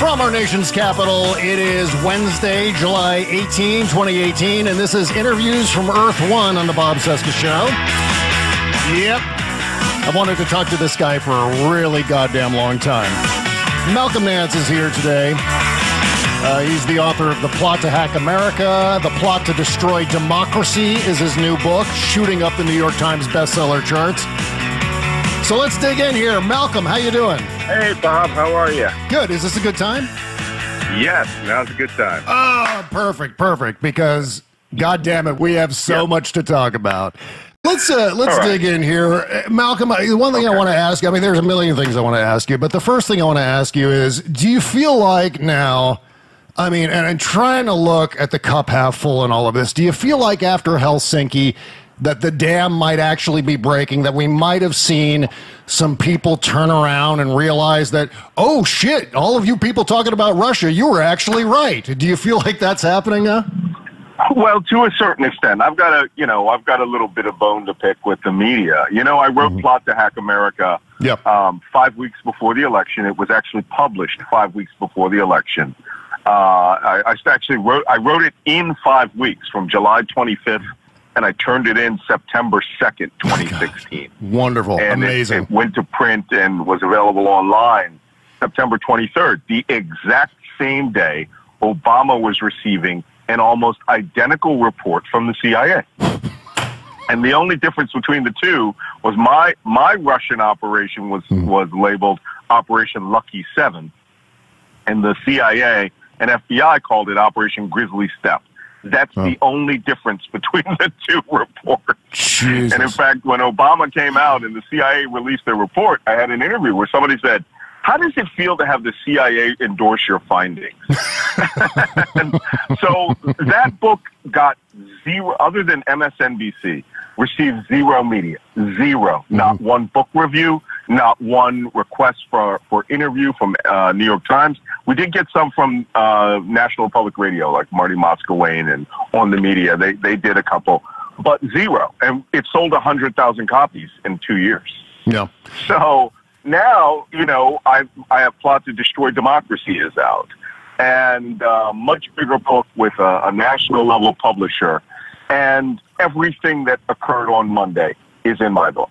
From our nation's capital, it is Wednesday, July 18, 2018, and this is Interviews from Earth 1 on the Bob Cesca Show. Yep. I wanted to talk to this guy for a really goddamn long time. Malcolm Nance is here today. He's the author of The Plot to Hack America. The Plot to Destroy Democracy is his new book, shooting up the New York Times bestseller charts. So let's dig in here. Malcolm, how you doing? Hey, Bob. How are you? Good. Is this a good time? Yes, now's a good time. Oh, perfect. Because, God damn it, we have so much to talk about. Let's dig in here. Malcolm, one thing I want to ask you, I mean, there's a million things I want to ask you, but the first thing I want to ask you is, do you feel like now, I mean, and trying to look at the cup half full and all of this, do you feel like after Helsinki that the dam might actually be breaking, that we might have seen some people turn around and realize that, oh shit, all of you people talking about Russia, you were actually right? Do you feel like that's happening now? Well, to a certain extent. I've got a little bit of bone to pick with the media. You know, I wrote Plot to Hack America 5 weeks before the election. It was actually published 5 weeks before the election. I wrote it in 5 weeks, from July 25th, and I turned it in September 2nd, 2016. Wonderful. And amazing. It went to print and was available online September 23rd, the exact same day Obama was receiving an almost identical report from the CIA. And the only difference between the two was my Russian operation was labeled Operation Lucky 7, and the CIA and FBI called it Operation Grizzly Step. That's the only difference between the two reports. Jesus. And in fact, when Obama came out and the CIA released their report, I had an interview where somebody said, "How does it feel to have the CIA endorse your findings?" And so that book got zero, other than MSNBC, received zero media. Zero. Not one book review, not one request for interview from New York Times. We did get some from National Public Radio, like Marty Moskowayne and On the Media. They did a couple, but zero. And it sold 100,000 copies in 2 years. Yeah. So now, you know, I have Plot to Destroy Democracy is out, and a much bigger book with a national level publisher, and everything that occurred on Monday is in my book.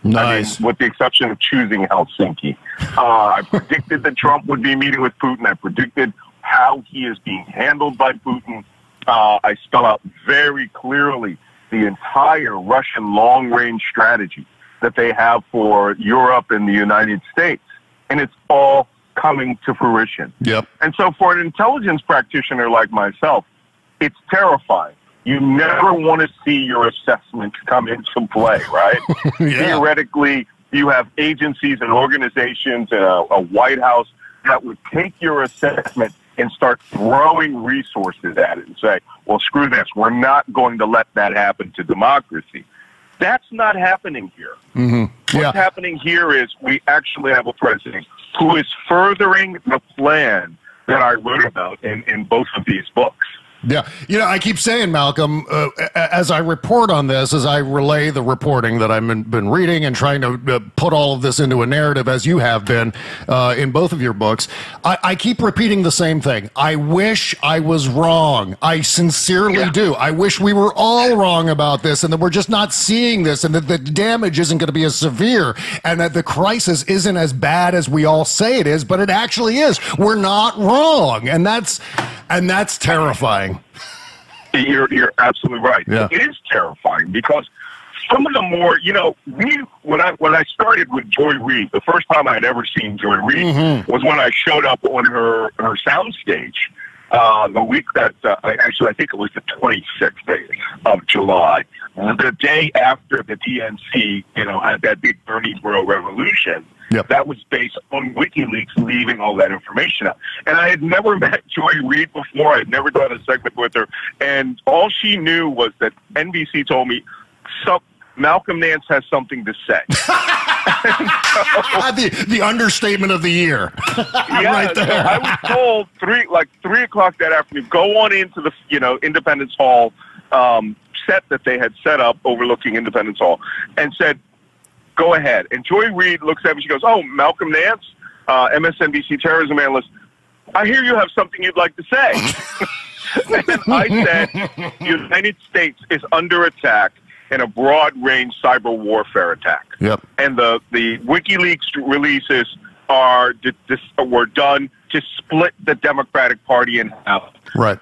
Nice. I mean, with the exception of choosing Helsinki. I predicted that Trump would be meeting with Putin. I predicted how he is being handled by Putin. I spell out very clearly the entire Russian long-range strategy that they have for Europe and the United States. And it's all coming to fruition. Yep. And so for an intelligence practitioner like myself, it's terrifying. You never want to see your assessments come into play, right? Theoretically, you have agencies and organizations and a White House that would take your assessment and start throwing resources at it and say, well, screw this. We're not going to let that happen to democracy. That's not happening here. What's happening here is we actually have a president who is furthering the plan that I wrote about in both of these books. Yeah. You know, I keep saying, Malcolm, as I report on this, as I relay the reporting that I've been reading and trying to put all of this into a narrative, as you have been in both of your books, I keep repeating the same thing. I wish I was wrong. I sincerely do. I wish we were all wrong about this and that we're just not seeing this and that the damage isn't going to be as severe and that the crisis isn't as bad as we all say it is, but it actually is. We're not wrong. And that's terrifying. You're absolutely right. Yeah. It is terrifying because some of the more, you know, when I started with Joy Reid, the first time I'd ever seen Joy Reid was when I showed up on her soundstage the week that I think it was the 26th of July, the day after the DNC, you know, had that big Bernie Bro revolution. Yep. That was based on WikiLeaks leaving all that information out. And I had never met Joy Reid before. I had never done a segment with her. And all she knew was that NBC told me, Malcolm Nance has something to say. The understatement of the year. Right there. So I was told 3 o'clock that afternoon, go on into the Independence Hall set that they had set up overlooking Independence Hall, and said, go ahead. And Joy Reid looks at me, she goes, oh, Malcolm Nance, MSNBC terrorism analyst. I hear you have something you'd like to say. And I said, the United States is under attack in a broad-range cyber warfare attack. Yep. And the WikiLeaks releases were done to split the Democratic Party in half. Right.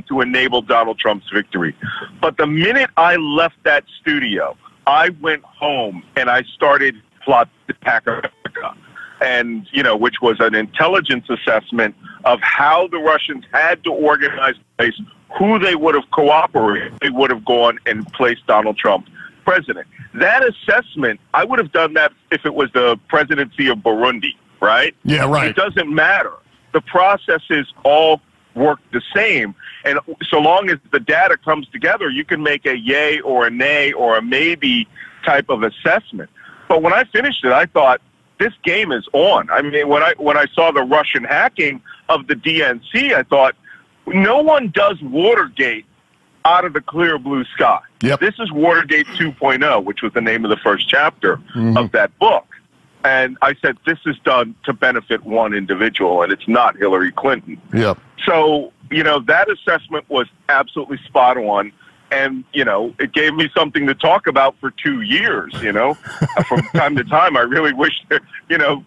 To enable Donald Trump's victory. But the minute I left that studio, I went home and I started plot to attack America, and which was an intelligence assessment of how the Russians had to organize the place, who they would have cooperated, they would have gone and placed Donald Trump president. That assessment, I would have done that if it was the presidency of Burundi, right? Yeah, right. It doesn't matter. The processes all work the same. And so long as the data comes together, you can make a yay or a nay or a maybe type of assessment. But when I finished it, I thought, this game is on. I mean, when I saw the Russian hacking of the DNC, I thought, no one does Watergate out of the clear blue sky. Yep. This is Watergate 2.0, which was the name of the first chapter of that book. And I said, this is done to benefit one individual, and it's not Hillary Clinton. Yep. So, that assessment was absolutely spot on. And, it gave me something to talk about for 2 years, From time to time, I really wish that,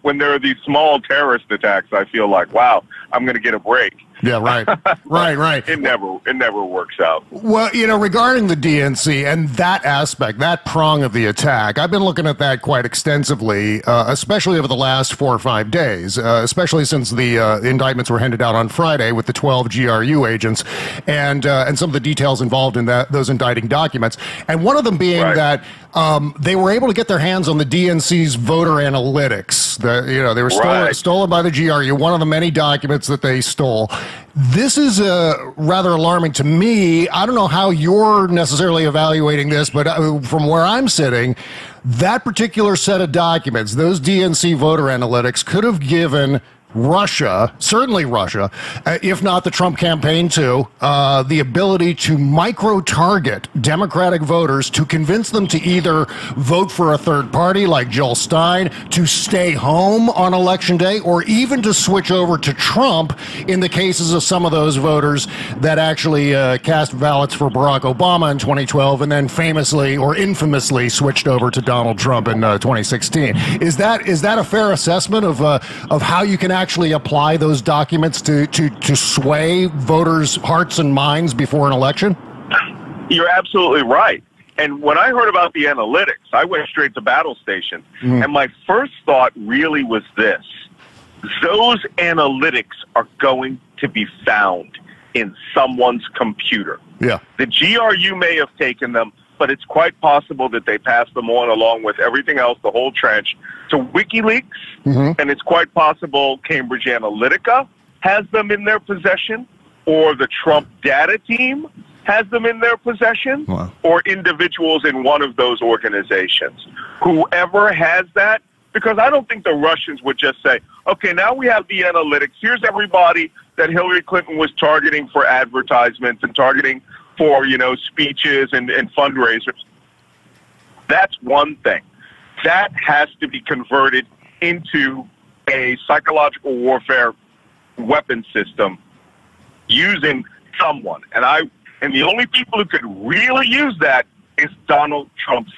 when there are these small terrorist attacks, I feel like, wow, I'm going to get a break. Yeah, right. Right. It never works out. Well, regarding the DNC and that aspect, that prong of the attack, I've been looking at that quite extensively, especially over the last 4 or 5 days, especially since the indictments were handed out on Friday with the 12 GRU agents and some of the details involved in those indicting documents. And one of them being that they were able to get their hands on the DNC's voter analytics. They were stolen by the GRU, one of the many documents that they stole. This is rather alarming to me. I don't know how you're necessarily evaluating this, but from where I'm sitting, that particular set of documents, those DNC voter analytics, could have given Russia, certainly Russia, if not the Trump campaign too, the ability to micro-target Democratic voters to convince them to either vote for a third party like Jill Stein, to stay home on Election Day, or even to switch over to Trump in the cases of some of those voters that actually cast ballots for Barack Obama in 2012 and then famously or infamously switched over to Donald Trump in 2016. Is that a fair assessment of how you can actually apply those documents to sway voters' hearts and minds before an election? You're absolutely right. And when I heard about the analytics, I went straight to battle station. And my first thought really was this. Those analytics are going to be found in someone's computer. Yeah. The GRU may have taken them, but it's quite possible that they passed them on along with everything else, the whole trench, to WikiLeaks, and it's quite possible Cambridge Analytica has them in their possession, or the Trump data team has them in their possession, or individuals in one of those organizations. Whoever has that, because I don't think the Russians would just say, okay, now we have the analytics, here's everybody that Hillary Clinton was targeting for advertisements and targeting for, speeches and fundraisers. That's one thing. That has to be converted into a psychological warfare weapon system using someone. And the only people who could really use that is Donald Trump's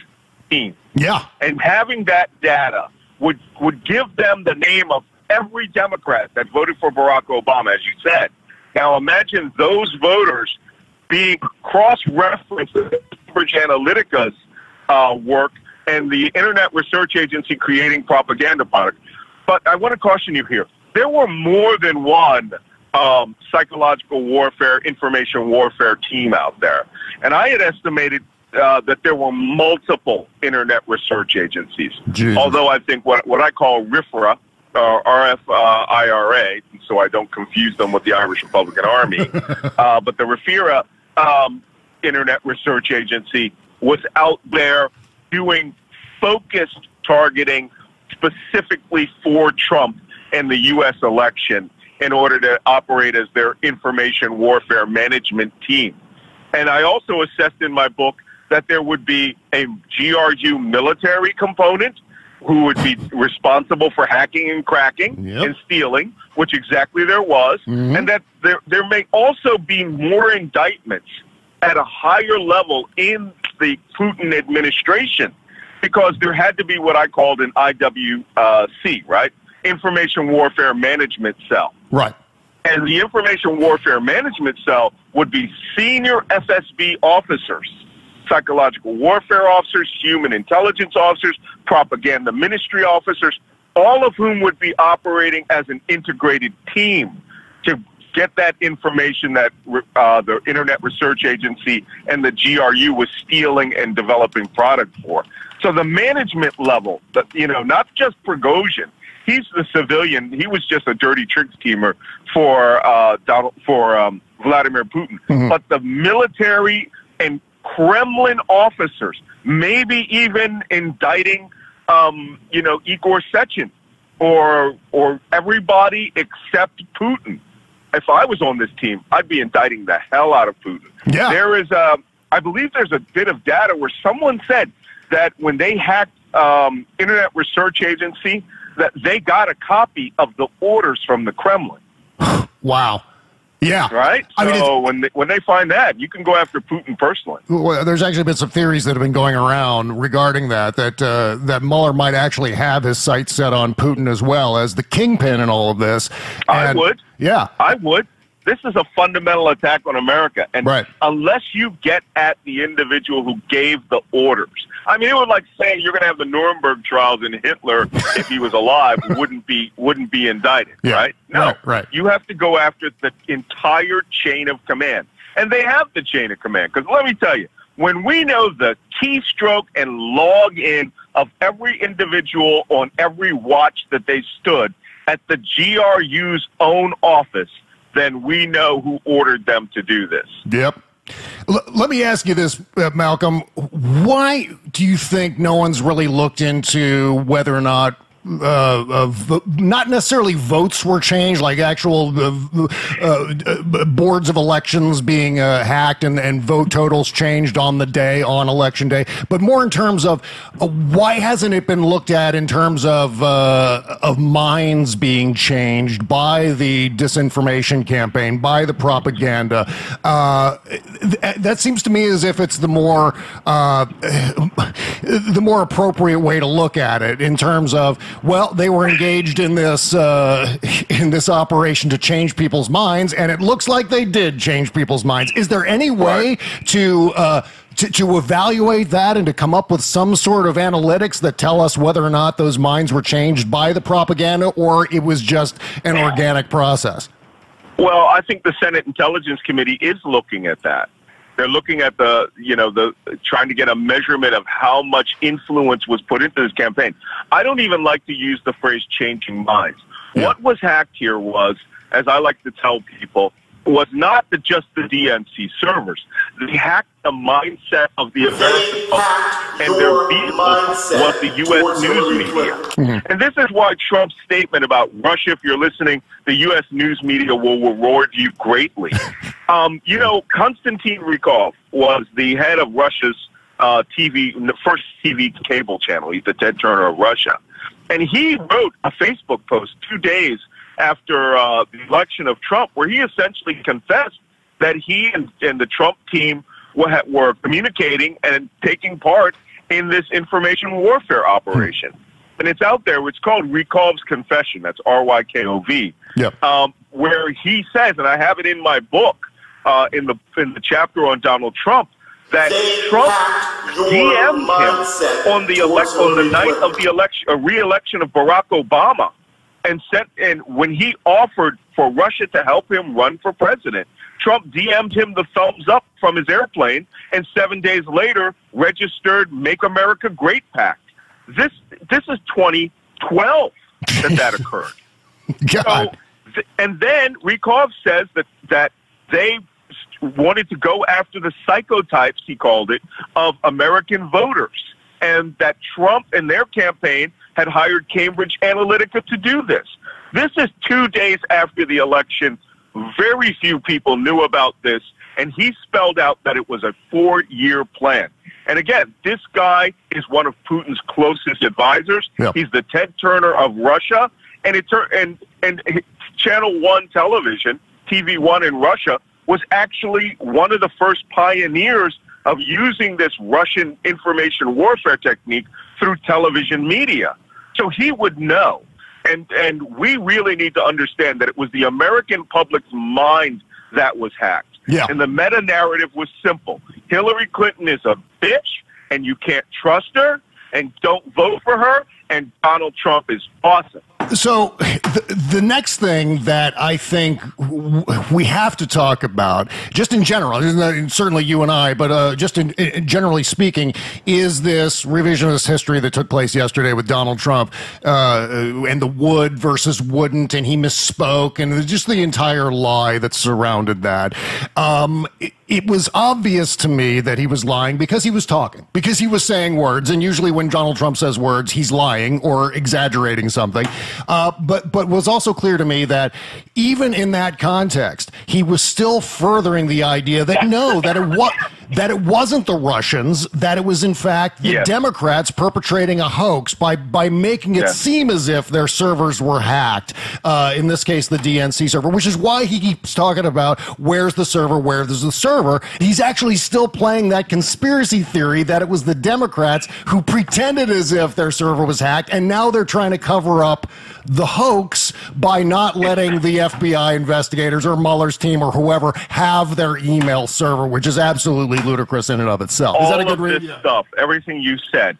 team. Yeah. And having that data would give them the name of every Democrat that voted for Barack Obama, as you said. Now imagine those voters being cross-referenced with Cambridge Analytica's work and the Internet Research Agency creating propaganda products. But I want to caution you here. There were more than one psychological warfare, information warfare team out there. And I had estimated that there were multiple Internet Research Agencies. Jesus. Although I think what I call RIFRA, RFIRA, so I don't confuse them with the Irish Republican Army, but the RIFRA Internet Research Agency was out there doing focused targeting specifically for Trump and the U.S. election in order to operate as their information warfare management team. And I also assessed in my book that there would be a GRU military component who would be responsible for hacking and cracking and stealing, which exactly there was, and that there may also be more indictments at a higher level in the Putin administration, because there had to be what I called an IWC, right? Information Warfare Management Cell. Right. And the Information Warfare Management Cell would be senior FSB officers, psychological warfare officers, human intelligence officers, propaganda ministry officers, all of whom would be operating as an integrated team to get that information that the Internet Research Agency and the GRU was stealing and developing product for. So the management level, not just Prigozhin. He's the civilian. He was just a dirty trick schemer for Vladimir Putin. But the military and Kremlin officers, maybe even indicting, Igor Sechin or everybody except Putin. If I was on this team, I'd be indicting the hell out of Putin. Yeah. There is I believe there's a bit of data where someone said that when they hacked Internet Research Agency, that they got a copy of the orders from the Kremlin. Wow. Yeah. Right? So when they find that, you can go after Putin personally. Well, there's actually been some theories that have been going around regarding that Mueller might actually have his sights set on Putin as well as the kingpin in all of this. I would. Yeah. I would. This is a fundamental attack on America. And unless you get at the individual who gave the orders, I mean, it would like saying you're going to have the Nuremberg trials and Hitler, if he was alive, wouldn't be indicted, right? No. Right. You have to go after the entire chain of command. And they have the chain of command. Because let me tell you, when we know the keystroke and log in of every individual on every watch that they stood at the GRU's own office, then we know who ordered them to do this. Yep. Let me ask you this, Malcolm. Why do you think no one's really looked into whether or not not necessarily votes were changed, like actual boards of elections being hacked and vote totals changed on election day, but more in terms of why hasn't it been looked at in terms of minds being changed by the disinformation campaign, by the propaganda? That seems to me as if it's the more appropriate way to look at it in terms of, well, they were engaged in this operation to change people's minds, and it looks like they did change people's minds. Is there any way to evaluate that and to come up with some sort of analytics that tell us whether or not those minds were changed by the propaganda or it was just an organic process? Well, I think the Senate Intelligence Committee is looking at that. They're looking at trying to get a measurement of how much influence was put into this campaign. I don't even like to use the phrase changing minds. Yeah. What was hacked here was, as I like to tell people, was not just the DNC servers. They hacked the mindset of the American public, and their vehicle was the U.S. news media. Mm-hmm. And this is why Trump's statement about Russia, if you're listening, the U.S. news media will reward you greatly. Konstantin Rykov was the head of Russia's first TV cable channel. He's the Ted Turner of Russia. And he wrote a Facebook post 2 days after the election of Trump, where he essentially confessed that he and the Trump team were communicating and taking part in this information warfare operation. And it's out there. It's called Rykov's Confession. That's RYKOV. Yep. Where he says, and I have it in my book, in the chapter on Donald Trump, that Trump DM'd him on the night of the re-election of Barack Obama, and when he offered for Russia to help him run for president, Trump DM'd him the thumbs up from his airplane, and 7 days later registered Make America Great Pact. This is 2012 that occurred. God. So, and then Rykov says that they wanted to go after the psychotypes, he called it, of American voters, and that Trump and their campaign had hired Cambridge Analytica to do this. This is 2 days after the election. Very few people knew about this, and he spelled out that it was a 4-year plan. And again, this guy is one of Putin's closest advisors. Yep. He's the Ted Turner of Russia, and Channel 1 television, TV 1 in Russia, was actually one of the first pioneers of using this Russian information warfare technique through television media. So he would know. And we really need to understand that it was the American public's mind that was hacked. Yeah. And the meta-narrative was simple. Hillary Clinton is a bitch, and you can't trust her, and don't vote for her, and Donald Trump is awesome. So the next thing that I think we have to talk about, just in general, certainly you and I, but just in generally speaking, is this revisionist history that took place yesterday with Donald Trump and the would versus wouldn't, and he misspoke, and just the entire lie that surrounded that. It was obvious to me that he was lying because he was talking, because he was saying words, and usually when Donald Trump says words, he's lying or exaggerating something. But was also clear to me that even in that context, he was still furthering the idea that no, that it wasn't the Russians, that it was in fact the Democrats perpetrating a hoax by making it seem as if their servers were hacked. In this case, the DNC server, which is why he keeps talking about where's the server, where's the server. He's actually still playing that conspiracy theory that it was the Democrats who pretended as if their server was hacked, and now they're trying to cover up the hoax by not letting the FBI investigators or Mueller's team or whoever have their email server, which is absolutely ludicrous in and of itself. Is that a good read? All of this stuff, everything you said,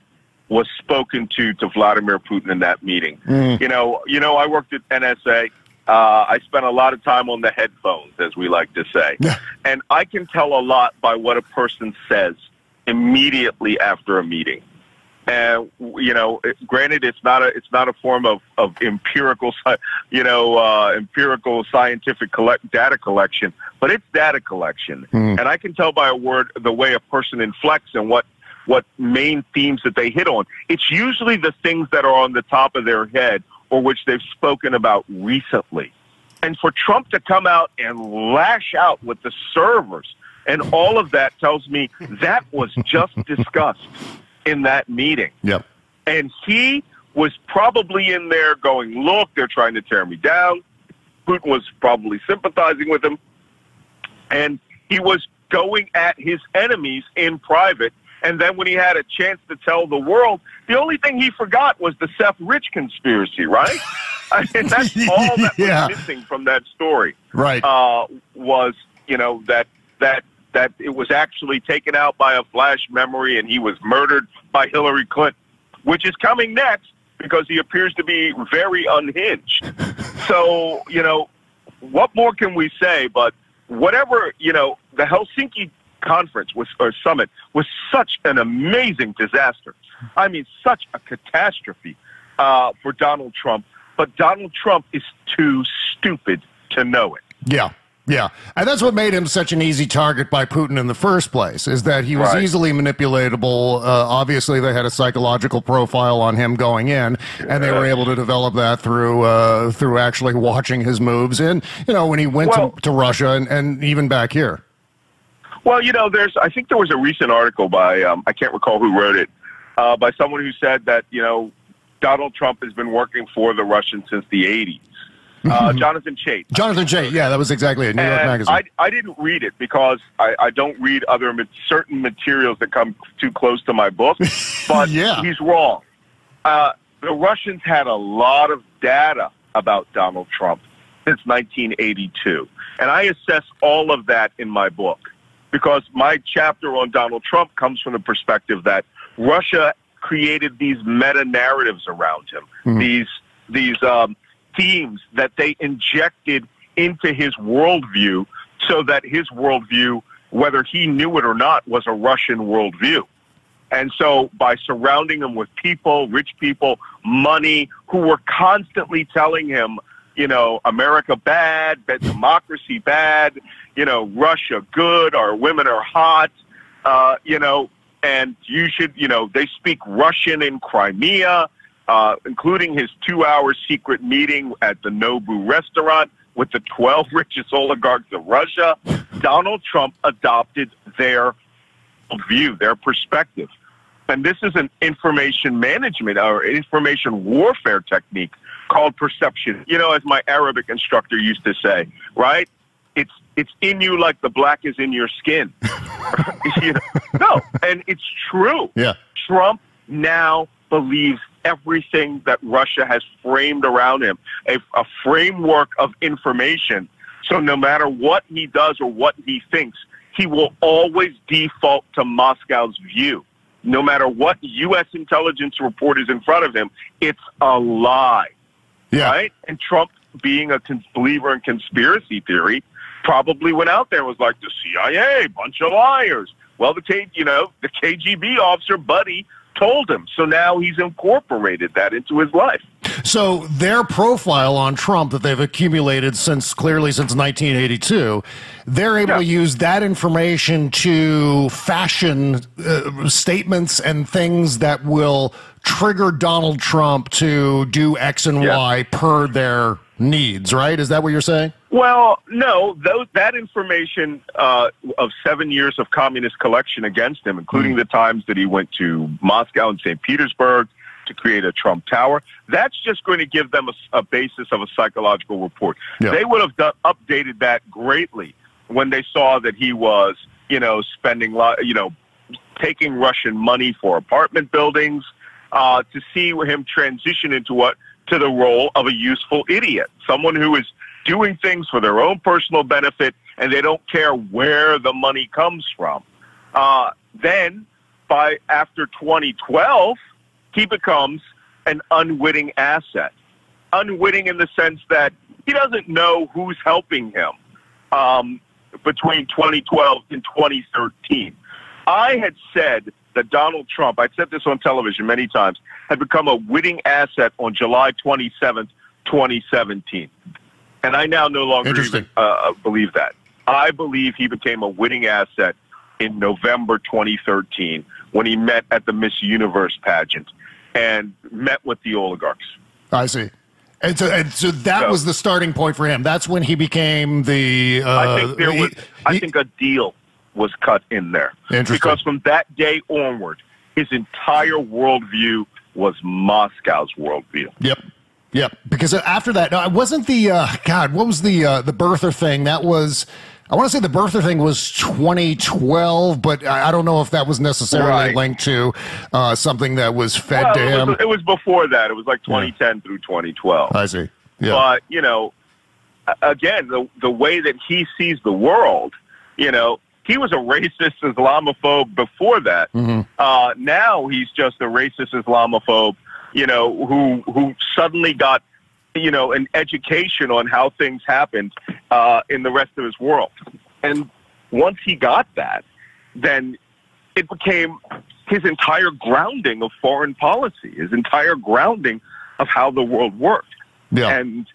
was spoken to Vladimir Putin in that meeting. You know, I worked at NSA. I spent a lot of time on the headphones, as we like to say. And I can tell a lot by what a person says immediately after a meeting. And granted, it's not a form of empirical, empirical scientific data collection, but it's data collection. And I can tell by the way a person inflects and what main themes that they hit on. It's usually the things that are on the top of their head or which they've spoken about recently. And for Trump to come out and lash out with the servers and all of that tells me that was just discussed in that meeting. Yep. And he was probably in there going, look, they're trying to tear me down. Putin was probably sympathizing with him. And he was going at his enemies in private. And then when he had a chance to tell the world, the only thing he forgot was the Seth Rich conspiracy, right? I mean, that's all that was missing from that story. Right. Was, that it was actually taken out by a flash memory and he was murdered by Hillary Clinton, which is coming next because he appears to be very unhinged. So, what more can we say? But whatever, the Helsinki conference or summit was such an amazing disaster. I mean, such a catastrophe for Donald Trump. But Donald Trump is too stupid to know it. Yeah. Yeah, and that's what made him such an easy target by Putin in the first place, is that he was easily manipulatable. Obviously, they had a psychological profile on him going in, and they were able to develop that through actually watching his moves. And, when he went to Russia and even back here. Well, I think there was a recent article by, I can't recall who wrote it, by someone who said that, Donald Trump has been working for the Russians since the 80s. Jonathan Chait. Jonathan Chait, yeah, that was exactly it. New York Magazine. I didn't read it because I don't read certain materials that come too close to my book, but he's wrong. The Russians had a lot of data about Donald Trump since 1982, and I assess all of that in my book because my chapter on Donald Trump comes from the perspective that Russia created these meta-narratives around him, these themes that they injected into his worldview so that his worldview, whether he knew it or not, was a Russian worldview. And so by surrounding him with people, rich people, money, who were constantly telling him, America bad, democracy bad, Russia good, our women are hot, and you should, they speak Russian in Crimea, including his 2-hour secret meeting at the Nobu restaurant with the 12 richest oligarchs of Russia. Donald Trump adopted their view, their perspective. And this is an information management or information warfare technique called perception. You know, as my Arabic instructor used to say, right? It's in you like the black is in your skin. You know? No, and it's true. Yeah. Trump now believes everything that Russia has framed around him, a framework of information. So no matter what he does or what he thinks, he will always default to Moscow's view. No matter what U.S. intelligence report is in front of him, it's a lie. Yeah. Right? And Trump, being a believer in conspiracy theory, probably went out there and was like, the CIA, bunch of liars. Well, the KGB officer, Buddy, told him. So now he's incorporated that into his life. So their profile on Trump that they've accumulated clearly since 1982, they're able to use that information to fashion statements and things that will trigger Donald Trump to do X and Y per their needs, right? Is that what you're saying? Well, no, that information of 7 years of communist collection against him, including the times that he went to Moscow and St. Petersburg to create a Trump Tower, that's just going to give them a basis of a psychological report. Yeah. They would have updated that greatly when they saw that he was, spending, taking Russian money for apartment buildings, to see him transition into to the role of a useful idiot, someone who is doing things for their own personal benefit, and they don't care where the money comes from. Then, after 2012, he becomes an unwitting asset. Unwitting in the sense that he doesn't know who's helping him between 2012 and 2013. I had said that Donald Trump, I'd said this on television many times, had become a witting asset on July 27th, 2017. And I now no longer even, believe that. I believe he became a witting asset in November 2013 when he met at the Miss Universe pageant and met with the oligarchs. I see. And so that was the starting point for him. That's when he became the... I think a deal was cut in there. Because from that day onward, his entire worldview was Moscow's worldview. Yep. Because after that, no, it wasn't the what was the birther thing? That was, I want to say the birther thing was 2012, but I don't know if that was necessarily linked to something that was fed to him. It was before that. It was like 2010 through 2012. I see. Yeah. But again, the way that he sees the world, he was a racist Islamophobe before that. Mm-hmm. Now he's just a racist Islamophobe, who suddenly got, an education on how things happened in the rest of his world. And once he got that, then it became his entire grounding of foreign policy, his entire grounding of how the world worked. Yeah. And,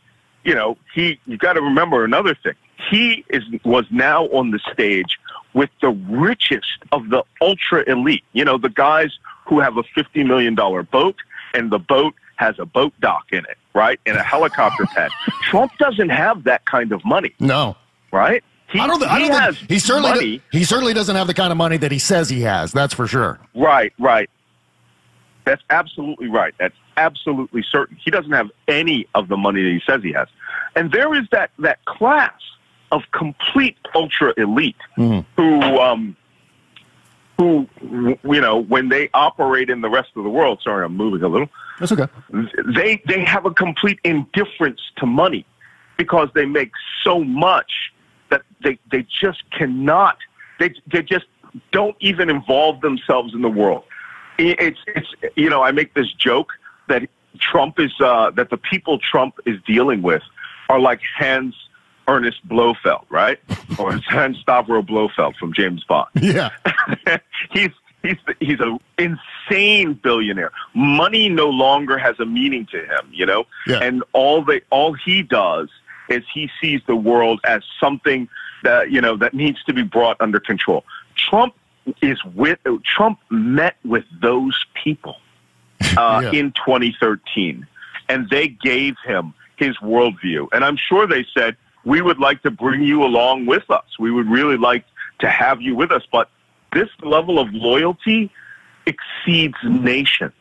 you got to remember another thing. He was now on the stage with the richest of the ultra elite, the guys who have a $50 million boat, and the boat has a boat dock in it, right? And a helicopter pad. Trump doesn't have that kind of money. No. Right? He certainly doesn't have the kind of money that he says he has. That's for sure. Right. That's absolutely right. That's absolutely certain. He doesn't have any of the money that he says he has. And there is that class of complete ultra elite who, when they operate in the rest of the world, sorry, I'm moving a little. That's okay. They have a complete indifference to money because they make so much that they just cannot, they just don't even involve themselves in the world. It's I make this joke that Trump is, that the people Trump is dealing with are like Hans Ernest Blofeld, right? Or Hans Stavro Blofeld from James Bond. Yeah. He's an insane billionaire. Money no longer has a meaning to him, Yeah. And all he does is he sees the world as something that, that needs to be brought under control. Trump met with those people in 2013, and they gave him his worldview. And I'm sure they said, we would like to bring you along with us. We would really like to have you with us, but this level of loyalty exceeds nations,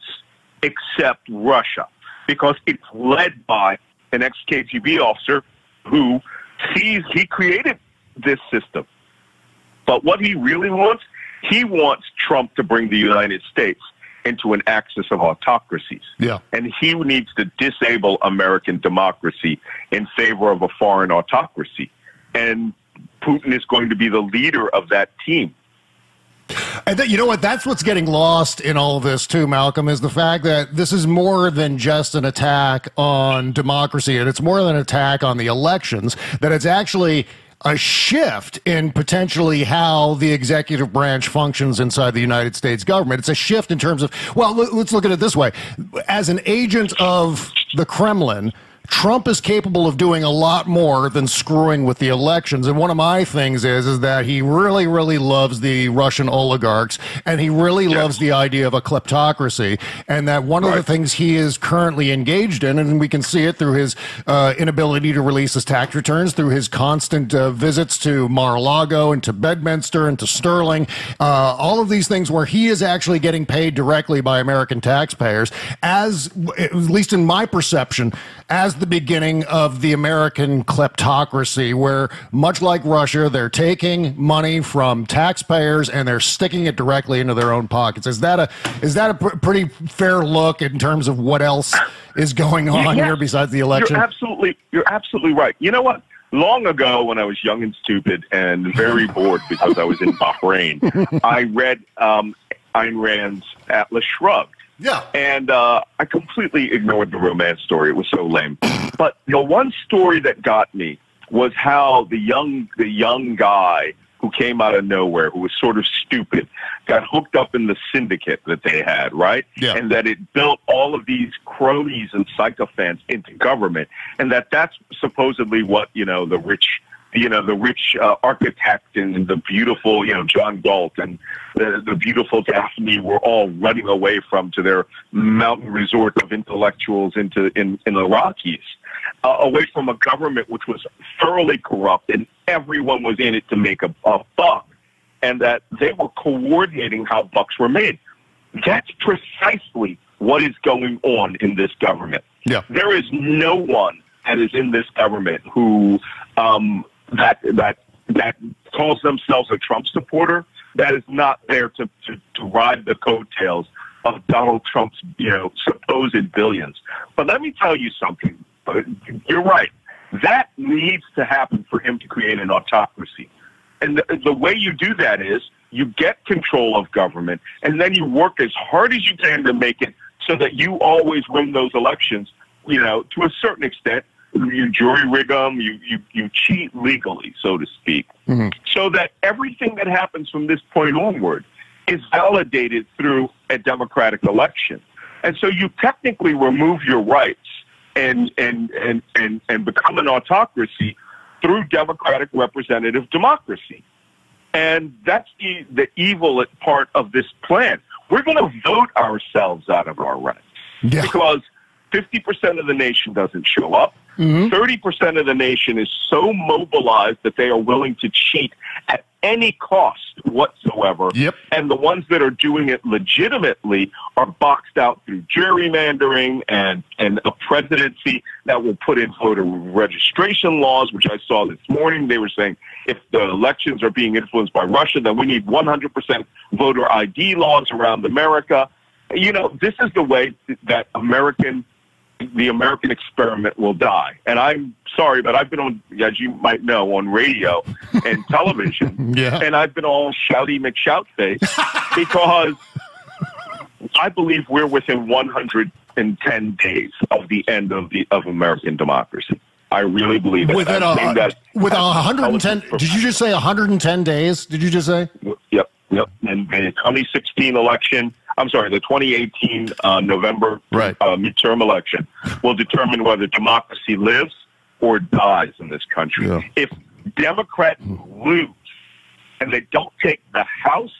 except Russia, because it's led by an ex-KGB officer who sees he created this system. But what he really wants, he wants Trump to bring the United States into an axis of autocracies. Yeah. And he needs to disable American democracy in favor of a foreign autocracy. And Putin is going to be the leader of that team. And you know what? That's what's getting lost in all of this, too, Malcolm, is the fact that this is more than just an attack on democracy, and it's more than an attack on the elections, that it's actually a shift in potentially how the executive branch functions inside the United States government. It's a shift in terms of, well, let's look at it this way. As an agent of the Kremlin, Trump is capable of doing a lot more than screwing with the elections. And one of my things is that he really, really loves the Russian oligarchs, and he really loves the idea of a kleptocracy. And that one of the things he is currently engaged in, and we can see it through his inability to release his tax returns, through his constant visits to Mar-a-Lago and to Bedminster and to Sterling, all of these things where he is actually getting paid directly by American taxpayers, as, at least in my perception, as the beginning of the American kleptocracy, where, much like Russia, they're taking money from taxpayers and they're sticking it directly into their own pockets. Is that a pretty fair look in terms of what else is going on here besides the election? You're absolutely right. You know what? Long ago, when I was young and stupid and very bored because I was in Bahrain, I read Ayn Rand's Atlas Shrugged. Yeah. And I completely ignored the romance story. It was so lame. But the one story that got me was how the young guy who came out of nowhere, who was sort of stupid, got hooked up in the syndicate that they had, right? Yeah. And that it built all of these cronies and sycophants into government, and that's supposedly what, the rich architect and the beautiful, John Galt and the beautiful Daphne were all running away from to their mountain resort of intellectuals in the Rockies, away from a government which was thoroughly corrupt and everyone was in it to make a buck, and that they were coordinating how bucks were made. That's precisely what is going on in this government. Yeah. There is no one that is in this government who that calls themselves a Trump supporter, that is not there to ride the coattails of Donald Trump's, supposed billions. But let me tell you something. You're right. That needs to happen for him to create an autocracy. And the way you do that is you get control of government, and then you work as hard as you can to make it so that you always win those elections, to a certain extent. You jury rig them, you cheat legally, so to speak, so that everything that happens from this point onward is validated through a democratic election. And so you technically remove your rights and become an autocracy through democratic representative democracy. And that's the evil part of this plan. We're going to vote ourselves out of our rights because 50% of the nation doesn't show up. 30% of the nation is so mobilized that they are willing to cheat at any cost whatsoever. Yep. And the ones that are doing it legitimately are boxed out through gerrymandering and a presidency that will put in voter registration laws, which I saw this morning. They were saying if the elections are being influenced by Russia, then we need 100% voter ID laws around America. This is the way that the American experiment will die. And I'm sorry, but I've been on, as you might know, on radio and television, and I've been all shouty McShoutface because I believe we're within 110 days of the end of American democracy. I really believe it. Within 110, did you just say 110 days? Did you just say? Yep. And the 2016 election, I'm sorry, the 2018 November midterm election will determine whether democracy lives or dies in this country. Yeah. If Democrats lose and they don't take the House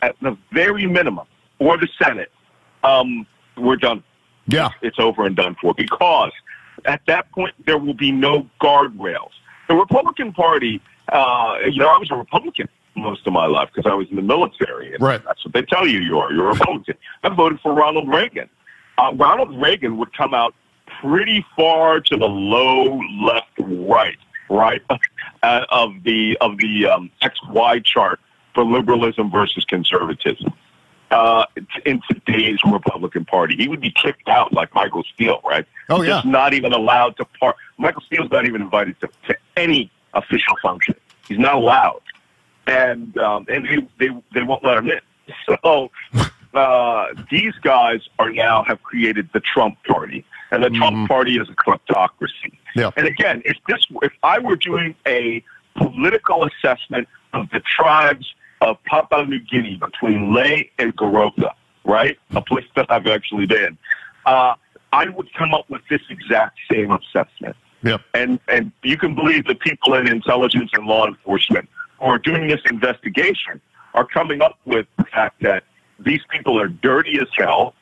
at the very minimum or the Senate, we're done. Yeah. It's over and done for, because at that point there will be no guardrails. The Republican Party, I was a Republican most of my life because I was in the military. And right. That's what they tell you you're a Republican. I voted for Ronald Reagan. Ronald Reagan would come out pretty far to the low left right of the XY chart for liberalism versus conservatism. In today's Republican Party, he would be kicked out like Michael Steele, right? Oh, yeah. He's not even allowed to part. Michael Steele's not even invited to any official function. He's not allowed, and they won't let him in. So these guys have created the Trump Party, and the Trump Party is a kleptocracy. Yeah. And again, if I were doing a political assessment of the tribes of Papua New Guinea between Leh and Goroka, right? A place that I've actually been. I would come up with this exact same assessment. Yep. And you can believe the people in intelligence and law enforcement who are doing this investigation are coming up with the fact that these people are dirty as hell.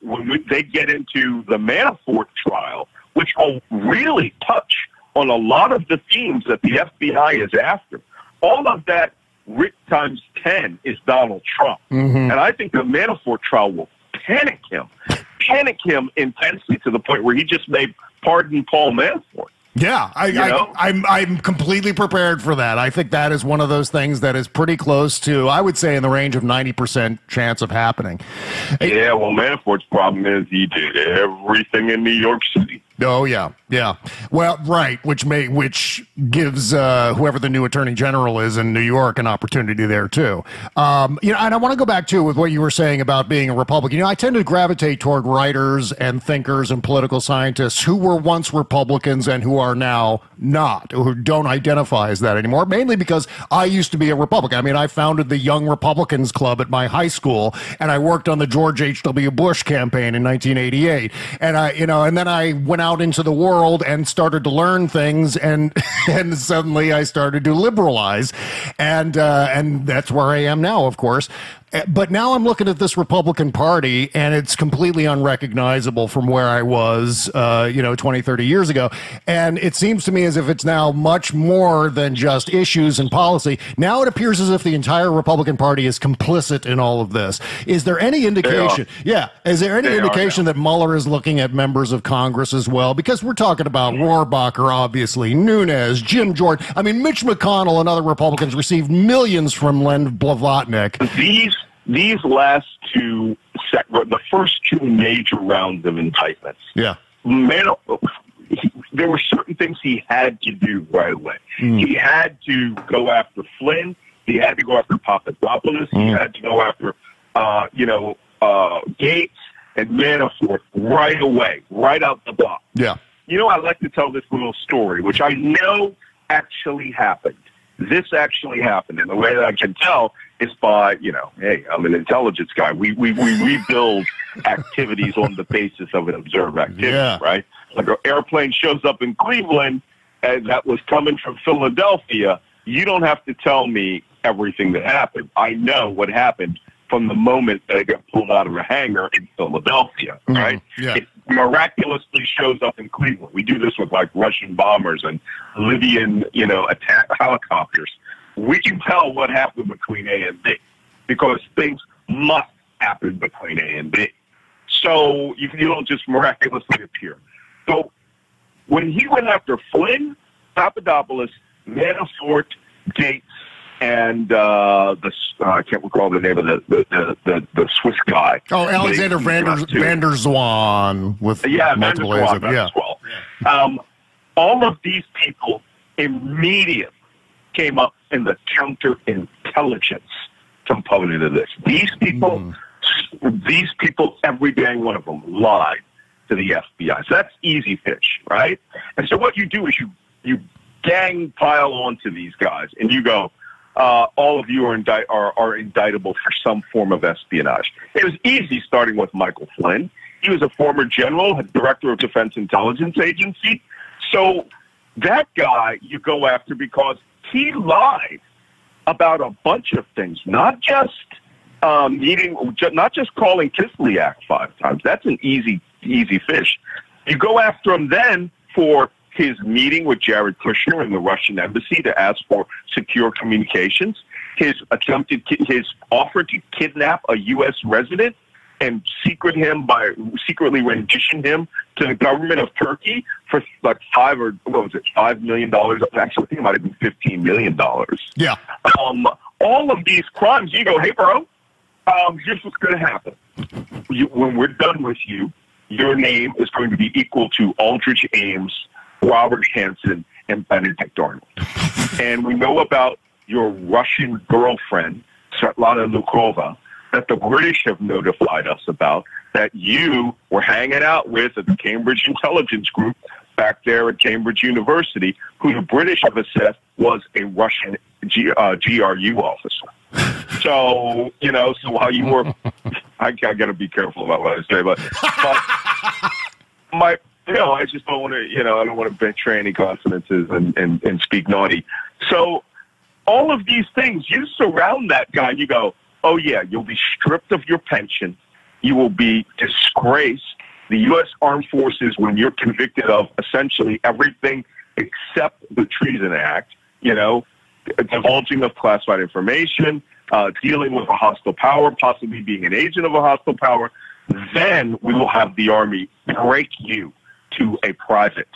When they get into the Manafort trial, which will really touch on a lot of the themes that the FBI is after, all of that Rick times 10 is Donald Trump. And I think the Manafort trial will panic him intensely to the point where he just may pardon Paul Manafort. Yeah, I'm completely prepared for that. I think that is one of those things that is pretty close to, I would say, in the range of 90% chance of happening. Yeah, well, Manafort's problem is he did everything in New York City. Oh, yeah. Well, right, which gives whoever the new attorney general is in New York an opportunity there, too. And I want to go back, too, with what you were saying about being a Republican. I tend to gravitate toward writers and thinkers and political scientists who were once Republicans and who are now not, who don't identify as that anymore, mainly because I used to be a Republican. I mean, I founded the Young Republicans Club at my high school, and I worked on the George H.W. Bush campaign in 1988. And and then I went out into the world and started to learn things, and suddenly I started to liberalize, and that's where I am now, of course. But now I'm looking at this Republican Party, and it's completely unrecognizable from where I was, 20, 30 years ago. And it seems to me as if it's now much more than just issues and policy. Now it appears as if the entire Republican Party is complicit in all of this. Is there any indication? Yeah. Is there any indication that Mueller is looking at members of Congress as well? Because we're talking about Rohrabacher, obviously, Nunes, Jim Jordan. I mean, Mitch McConnell and other Republicans received millions from Len Blavatnik. These last two, the first two major rounds of indictments, there were certain things he had to do right away. He had to go after Flynn. He had to go after Papadopoulos. He had to go after, Gates and Manafort right away, right out the box. Yeah. I like to tell this little story, which I know actually happened. This actually happened, and the way that I can tell is by, hey, I'm an intelligence guy. We rebuild activities on the basis of an observed activity, right? Like an airplane shows up in Cleveland and that was coming from Philadelphia. You don't have to tell me everything that happened. I know what happened from the moment that it got pulled out of a hangar in Philadelphia, right? Yeah. It miraculously shows up in Cleveland. We do this with like Russian bombers and Libyan, attack helicopters. We can tell what happened between A and B because things must happen between A and B. So you don't just miraculously appear. So when he went after Flynn, Papadopoulos, Manafort, Gates, and I can't recall the name of the Swiss guy. Oh, Alexander van der Zwaan with multiple A's. All of these people immediately came up in the counterintelligence component of this. These people, every dang one of them lied to the FBI. So that's easy fish, right? And so what you do is you gang pile onto these guys, and you go, all of you are indictable for some form of espionage. It was easy starting with Michael Flynn. He was a former general, director of Defense Intelligence Agency. So that guy you go after because he lied about a bunch of things, not just calling Kislyak 5 times. That's an easy fish. You go after him then for his meeting with Jared Kushner in the Russian embassy to ask for secure communications. his offer to kidnap a U.S. resident and secretly rendition him to the government of Turkey for like $5 million? Actually, I think it might have been $15 million. Yeah. All of these crimes, you go, hey, bro, here's what's going to happen. When we're done with you, your name is going to be equal to Aldrich Ames, Robert Hansen, and Benedict Arnold. And we know about your Russian girlfriend, Svetlana Lukova, that the British have notified us about, that you were hanging out with at the Cambridge Intelligence Group back there at Cambridge University, who the British have assessed was a Russian GRU officer. So, so while you were, I got to be careful about what I say, but I just don't want to, I don't want to betray any confidences and speak naughty. So all of these things, you surround that guy and you go, oh yeah, you'll be stripped of your pension. You will be disgraced. The U.S. Armed Forces, when you're convicted of essentially everything except the Treason Act, divulging of classified information, dealing with a hostile power, possibly being an agent of a hostile power, then we will have the Army break you to a private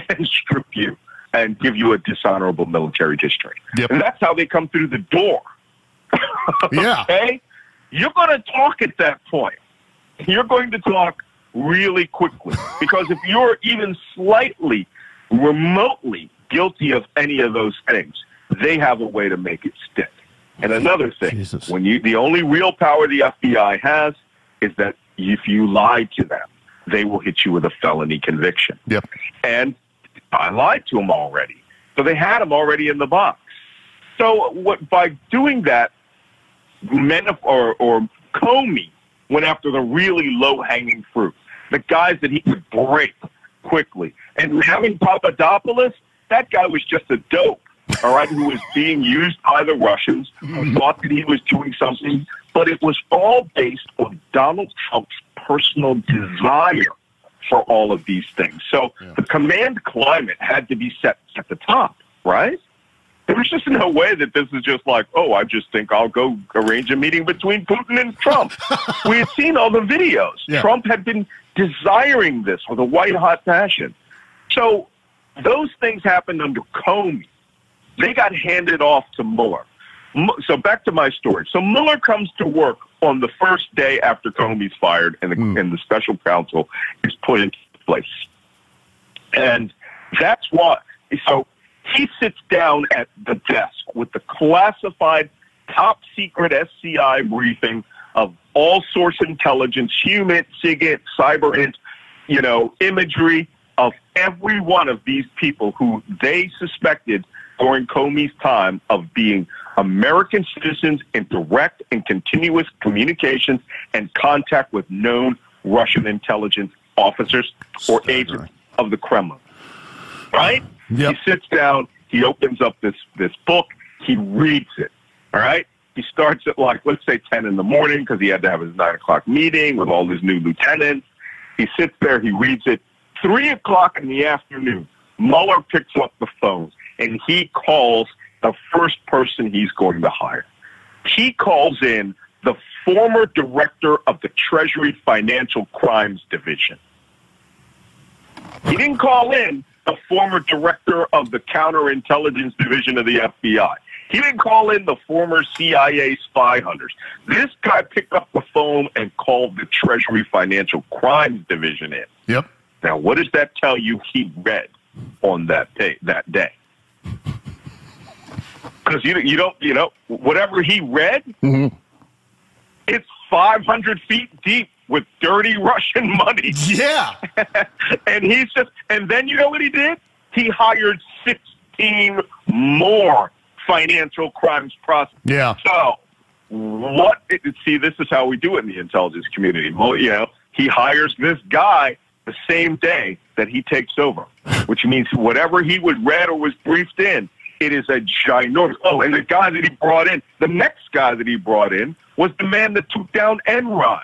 and strip you and give you a dishonorable military district. Yep. And that's how they come through the door. Yeah. Okay? You're going to talk at that point. You're going to talk really quickly. Because if you're even slightly, remotely guilty of any of those things, they have a way to make it stick. And another thing, the only real power the FBI has is that if you lie to them, they will hit you with a felony conviction. Yep. And I lied to them already. So they had them already in the box. So by doing that, or Comey went after the really low-hanging fruit, the guys that he could break quickly. And having Papadopoulos, that guy was just a dope, all right, who was being used by the Russians, who thought that he was doing something, but it was all based on Donald Trump's personal desire for all of these things. So the command climate had to be set at the top, right? There was just no way that this is just like, oh, I just think I'll go arrange a meeting between Putin and Trump. We had seen all the videos. Yeah. Trump had been desiring this with a white-hot passion. So those things happened under Comey. They got handed off to Mueller. So back to my story. So Mueller comes to work on the first day after Comey's fired and the special counsel is put into place. And that's why. So he sits down at the desk with the classified top-secret SCI briefing of all source intelligence, human, SIGINT, cyber, imagery of every one of these people who they suspected during Comey's time of being American citizens in direct and continuous communications and contact with known Russian intelligence officers or agents of the Kremlin. Right? Yep. He sits down, he opens up this book, he reads it. All right? He starts at let's say 10 in the morning because he had to have his 9 o'clock meeting with all his new lieutenants. He sits there, he reads it. 3 o'clock in the afternoon, Mueller picks up the phone and he calls the first person he's going to hire. He calls in the former director of the Treasury Financial Crimes Division. He didn't call in the former director of the Counterintelligence Division of the FBI. He didn't call in the former CIA spy hunters. This guy picked up the phone and called the Treasury Financial Crimes Division in. Yep. Now, what does that tell you he read on that day? Because you don't, whatever he read, it's 500 feet deep with dirty Russian money. Yeah. And then you know what he did? He hired 16 more financial crimes prosecutors. Yeah. So see, this is how we do it in the intelligence community. Well, he hires this guy the same day that he takes over, which means whatever he was read or was briefed in, it is a ginormous. Oh, and the guy that he brought in, the next guy that he brought in was the man that took down Enron.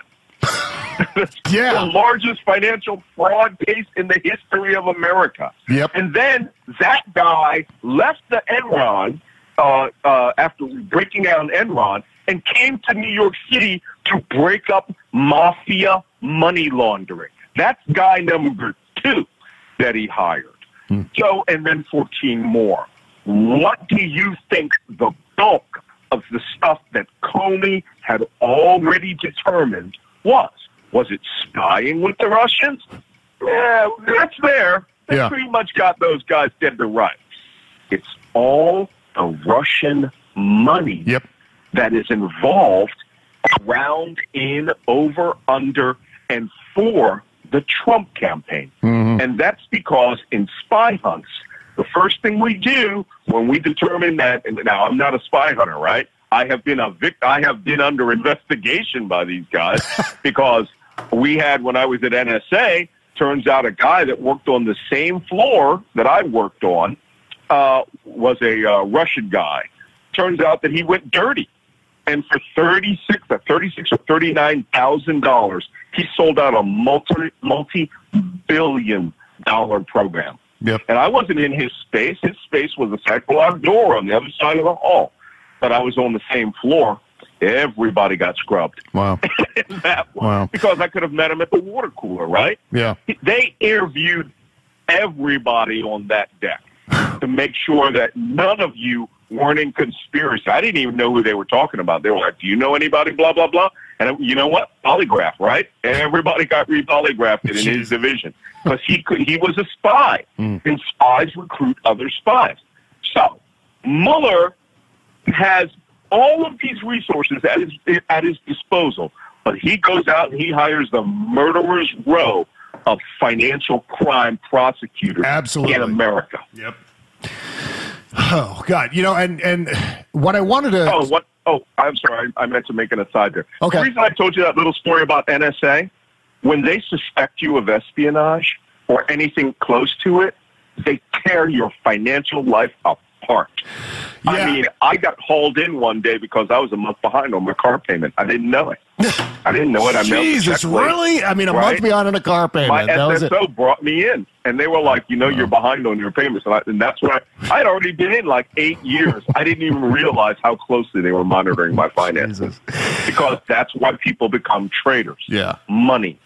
Yeah. The largest financial fraud case in the history of America. Yep. And then that guy left the Enron after breaking out Enron, and came to New York City to break up mafia money laundering. That's guy number 2 that he hired. So, and then 14 more. What do you think the bulk of the stuff that Comey had already determined was? Was it spying with the Russians? Yeah, that's there. They pretty much got those guys dead to rights. It's all the Russian money that is involved around, in, over, under, and for the Trump campaign. And that's because in spy hunts, the first thing we do when we determine that, and now I'm not a spy hunter, right? I have been under investigation by these guys because we had, when I was at NSA, turns out a guy that worked on the same floor that I worked on was a Russian guy. Turns out that he went dirty. And for $36 or $39,000, he sold out a multi-billion-dollar program. And I wasn't in his space. His space was a cycloid door on the other side of the hall. But I was on the same floor. Everybody got scrubbed. Wow. In that one. Because I could have met him at the water cooler, right? They interviewed everybody on that deck to make sure that none of you weren't in conspiracy. I didn't even know who they were talking about. They were like, do you know anybody, blah, blah, blah? And you know what? Polygraph, right? Everybody got re-polygraphed in his division because he was a spy, and spies recruit other spies. So Mueller has all of these resources at his disposal, but he goes out and he hires the murderer's row of financial crime prosecutors in America. Oh, God. You know, and what I wanted to... Oh, I'm sorry. I meant to make an aside there. Okay. The reason I told you that little story about NSA, when they suspect you of espionage or anything close to it, they tear your financial life apart. I mean, I got hauled in one day because I was a month behind on my car payment. I didn't know it. I mailed the check Jesus, really? I mean, a month behind on a car payment. My SSO brought me in, and they were like, you're behind on your payments. And that's when I had already been in like 8 years. I didn't even realize how closely they were monitoring my finances. Because that's why people become traitors. Money.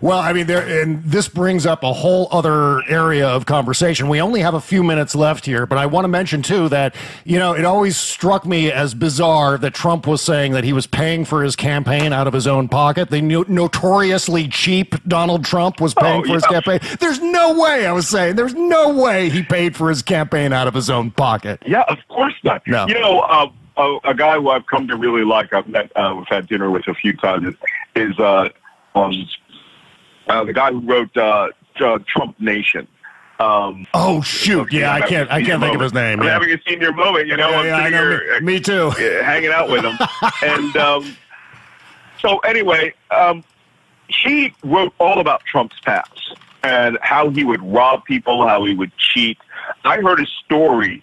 Well, I mean, and this brings up a whole other area of conversation. We only have a few minutes left here, but I want to mention, too, that, it always struck me as bizarre that Trump was saying that he was paying for his campaign out of his own pocket. The notoriously cheap Donald Trump was paying for his campaign. There's no way, I was saying, there's no way he paid for his campaign out of his own pocket. Yeah, of course not. No. A guy who I've come to really like, we've had dinner with a few times, is the guy who wrote Trump Nation. Oh shoot! Yeah, I can't think of his name. I'm having a senior moment, I know. Me too. Hanging out with him, and so anyway, he wrote all about Trump's past and how he would rob people, how he would cheat. I heard a story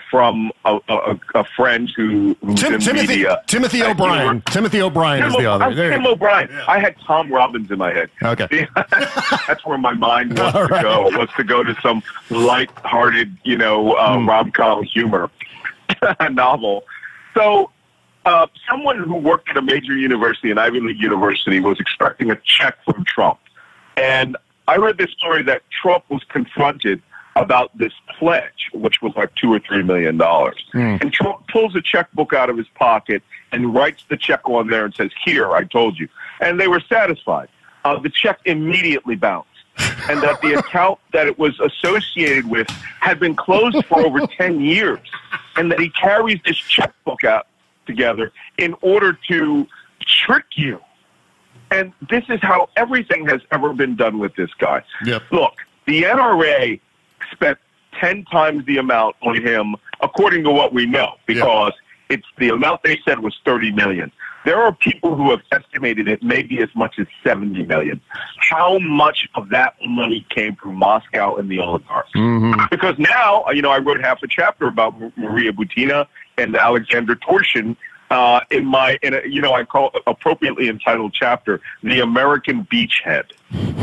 from a friend who's in media. Timothy O'Brien. Timothy O'Brien is the other. Tim O'Brien. Yeah. I had Tom Robbins in my head. Okay. That's where my mind wants to go to some light-hearted, rom-com humor novel. So someone who worked at a major university, an Ivy League university, was expecting a check from Trump. And I read this story that Trump was confronted about this pledge, which was like $2 or $3 million. And Trump pulls a checkbook out of his pocket and writes the check on there and says, "Here, I told you." And they were satisfied. The check immediately bounced. And that the account that it was associated with had been closed for over 10 years. And that he carries this checkbook out together in order to trick you. And this is how everything has ever been done with this guy. Look, the NRA spent 10 times the amount on him, according to what we know, because it's the amount they said was $30 million. There are people who have estimated it may be as much as $70 million. How much of that money came from Moscow and the oligarchs? Because now, I wrote half a chapter about Maria Butina and Alexander Torshin in I call appropriately entitled chapter, "The American Beachhead,"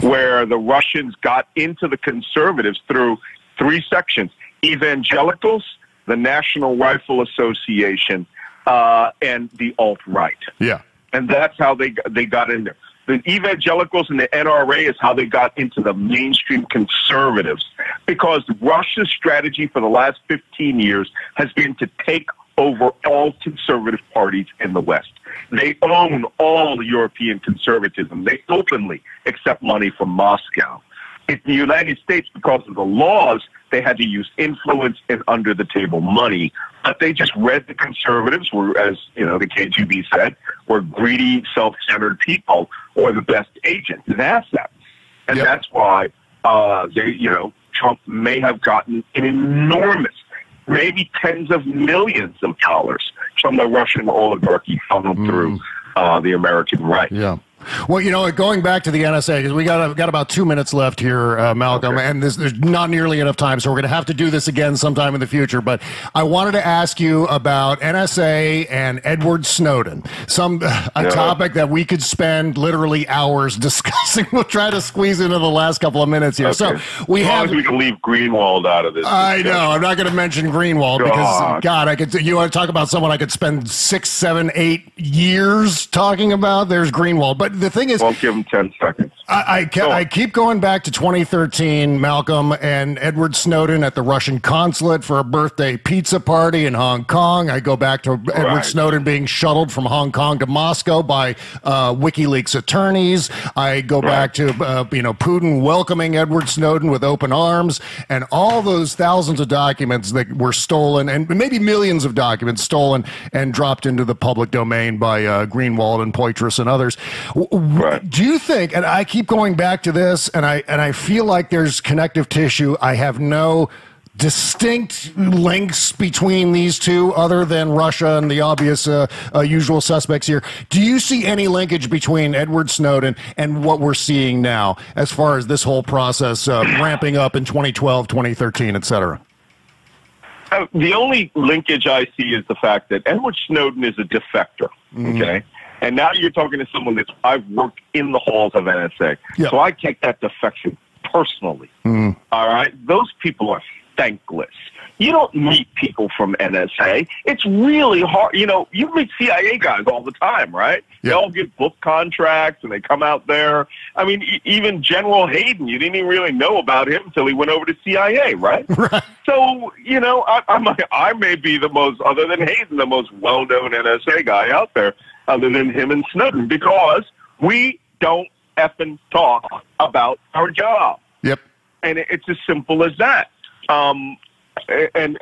where the Russians got into the conservatives through 3 sections: evangelicals, the National Rifle Association, and the alt-right. Yeah. And that's how they got in there. The evangelicals and the NRA is how they got into the mainstream conservatives, because Russia's strategy for the last 15 years has been to take over all conservative parties in the West. They own all European conservatism. They openly accept money from Moscow. In the United States, because of the laws, they had to use influence and under-the-table money. But they just read the conservatives were, as you know, the KGB said, were greedy, self-centered people, or the best agents and assets. And that's why Trump may have gotten an enormous, maybe tens of millions of dollars from the Russian oligarchy funneled through the American right. Yeah. Well, going back to the NSA, because we got about 2 minutes left here, Malcolm, and there's not nearly enough time, so we're going to have to do this again sometime in the future. But I wanted to ask you about NSA and Edward Snowden, a topic that we could spend literally hours discussing. We'll try to squeeze into the last couple of minutes here. Okay. So we can leave Greenwald out of this. I know. I'm not going to mention Greenwald because, God, you want to talk about someone I could spend 6, 7, 8 years talking about? There's Greenwald. But the thing is, won't give him 10 seconds. I keep going back to 2013, Malcolm, and Edward Snowden at the Russian consulate for a birthday pizza party in Hong Kong. I go back to Edward Snowden being shuttled from Hong Kong to Moscow by WikiLeaks attorneys. I go back to Putin welcoming Edward Snowden with open arms, and all those thousands of documents that were stolen, and maybe millions of documents stolen and dropped into the public domain by Greenwald and Poitras and others. Do you think, and I keep going back to this, and I feel like there's connective tissue. I have no distinct links between these two other than Russia and the obvious usual suspects here. Do you see any linkage between Edward Snowden and what we're seeing now as far as this whole process ramping up in 2012, 2013, et cetera? The only linkage I see is the fact that Edward Snowden is a defector, okay? And now you're talking to someone that I've worked in the halls of NSA. Yep. So I take that defection personally. All right? Those people are thankless. You don't meet people from NSA. It's really hard. You meet CIA guys all the time, right? Yep. They all get book contracts and they come out there. I mean, even General Hayden, you didn't even really know about him until he went over to CIA, right? Right. So, I may be the most, other than Hayden, the most well-known NSA guy out there, other than him and Snowden, because we don't effing talk about our job. Yep. And it's as simple as that. And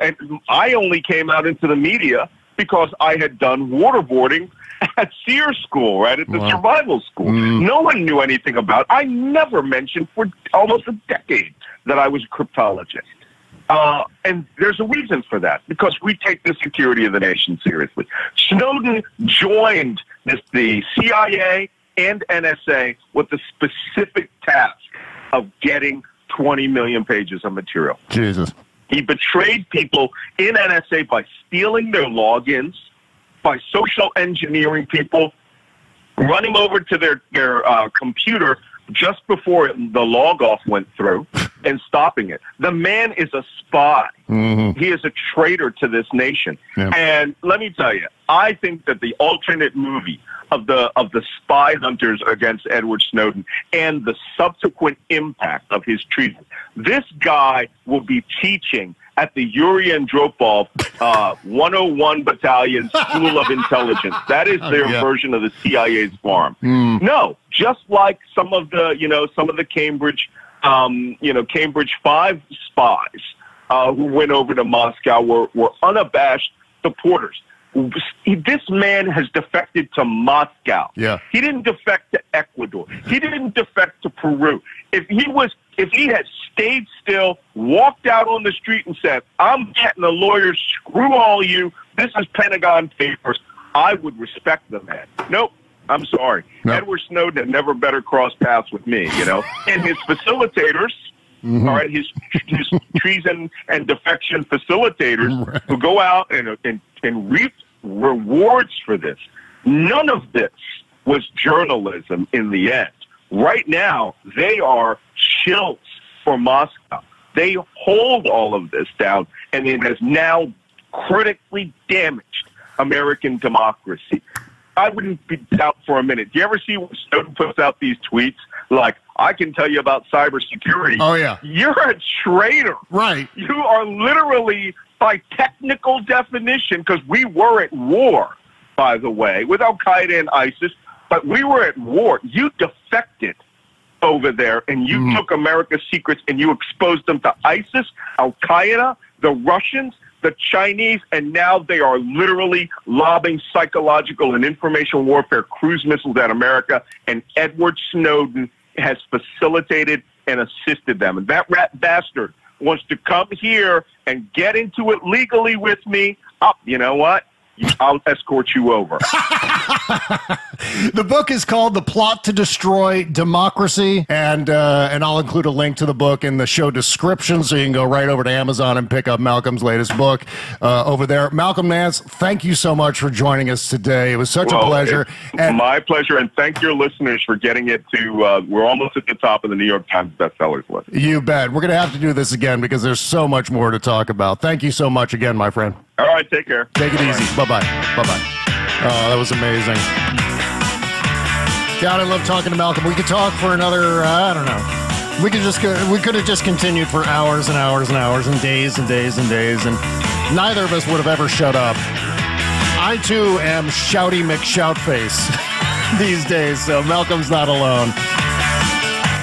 I only came out into the media because I had done waterboarding at Sears School, right, at the survival school. No one knew anything about it. I never mentioned for almost a decade that I was a cryptologist. And there's a reason for that, because we take the security of the nation seriously. Snowden joined the CIA and NSA with the specific task of getting 20 million pages of material. Jesus. He betrayed people in NSA by stealing their logins, by social engineering people, running over to their computer just before the log-off went through and stopping it. The man is a spy. He is a traitor to this nation. Yeah. And let me tell you, I think that the alternate movie of the spy hunters against Edward Snowden and the subsequent impact of his treason, this guy will be teaching at the Yuri Andropov 101 Battalion School of Intelligence. That is their version of the CIA's farm. No, just like some of the Cambridge, Cambridge 5 spies who went over to Moscow were unabashed supporters. This man has defected to Moscow. Yeah. He didn't defect to Ecuador. He didn't defect to Peru. If he had stayed still, walked out on the street and said, "I'm getting a lawyer, screw all you, this is Pentagon papers," I would respect the man. Nope. I'm sorry. Nope. Edward Snowden had never better crossed paths with me, And his facilitators, all right, his treason and defection facilitators who go out and reap rewards for this. None of this was journalism in the end. Right now, they are shills for Moscow. They hold all of this down, and it has now critically damaged American democracy. I wouldn't doubt for a minute. Do you ever see when Snowden puts out these tweets like, I can tell you about cybersecurity? Oh, yeah. You're a traitor. Right. You are literally, by technical definition, because we were at war, by the way, with Al-Qaeda and ISIS, but we were at war. You defected over there, and you took America's secrets and you exposed them to ISIS, Al-Qaeda, the Russians, the Chinese, and now they are literally lobbing psychological and information warfare cruise missiles at America, and Edward Snowden has facilitated and assisted them. And that rat bastard wants to come here and get into it legally with me. You know what? I'll escort you over. The book is called The Plot to Destroy Democracy, and I'll include a link to the book in the show description, so you can go right over to Amazon and pick up Malcolm's latest book over there. Malcolm Nance, thank you so much for joining us today. It was such a pleasure. My pleasure, and thank your listeners for getting it to, we're almost at the top of the New York Times bestsellers list. You bet. We're going to have to do this again because there's so much more to talk about. Thank you so much again, my friend. All right, take care. Take it easy. Bye-bye. Bye-bye. Oh, that was amazing. God, I love talking to Malcolm. We could talk for another, I don't know. We could have just continued for hours and hours and hours and days and days and days, and neither of us would have ever shut up. I, too, am Shouty McShoutface these days, so Malcolm's not alone.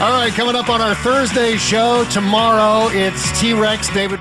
All right, coming up on our Thursday show tomorrow, it's T-Rex David